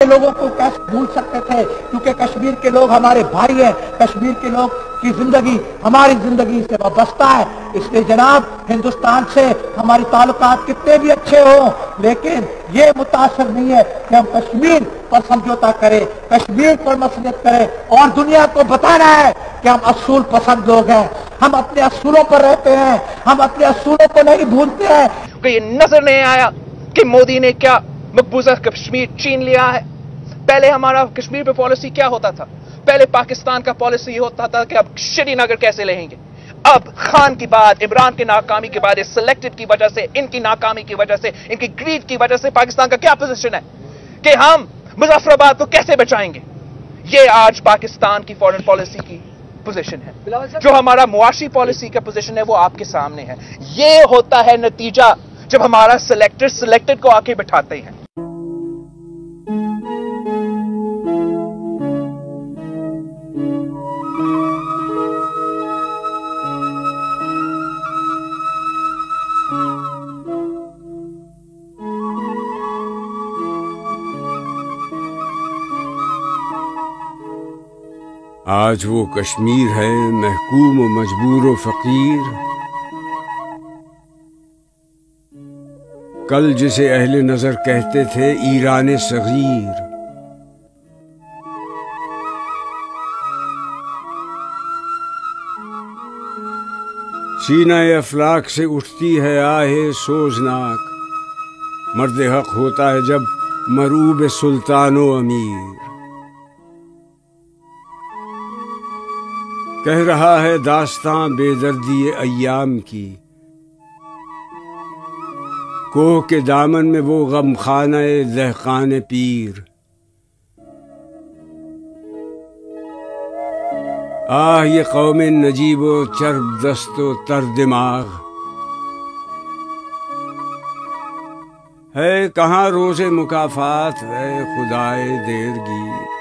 लोगों को कैसे भूल सकते थे, क्योंकि कश्मीर के लोग हमारे भाई हैं, कश्मीर के लोग की जिंदगी हमारी जिंदगी से वाबस्ता है। इसलिए जनाब, हिंदुस्तान से हमारी ताल्लुकात कितने भी अच्छे हों, लेकिन ये मुतासर नहीं है कि हम कश्मीर पर समझौता करें, कश्मीर पर मसलियत करें और दुनिया को बताना है कि हम असूल पसंद लोग हैं, हम अपने असूलों पर रहते हैं, हम अपने असूलों को नहीं भूलते हैं। कि ये नजर नहीं आया कि मोदी ने क्या मकबूजा कश्मीर छीन लिया है। पहले हमारा कश्मीर पे पॉलिसी क्या होता था? पहले पाकिस्तान का पॉलिसी होता था कि अब श्रीनगर कैसे लेंगे। अब खान की बात, इमरान की नाकामी के बाद, सिलेक्टेड की वजह से, इनकी नाकामी की वजह से, इनकी ग्रीड की वजह से पाकिस्तान का क्या पोजीशन है कि हम मुजफ्फराबाद को कैसे बचाएंगे। ये आज पाकिस्तान की फॉरेन पॉलिसी की पोजीशन है। जो हमारा मुआशी पॉलिसी का पोजीशन है वो आपके सामने है। ये होता है नतीजा जब हमारा सिलेक्टेड को आके बिठाते हैं। आज वो कश्मीर है महकूम व मजबूर व फकीर, कल जिसे अहले नजर कहते थे ईरान सगीर। सीना अफलाक से उठती है आहे सोजनाक, मर्द हक होता है जब मरूब सुल्तानो अमीर। कह रहा है दास्तां बेदर्दी अय्याम की, कोह के दामन में वो गमखाना दहकान पीर। आह ये कौम नजीबो चर्ब दस्तो तर दिमाग, है कहाँ रोज़े मुकाफात है खुदाए देरगी।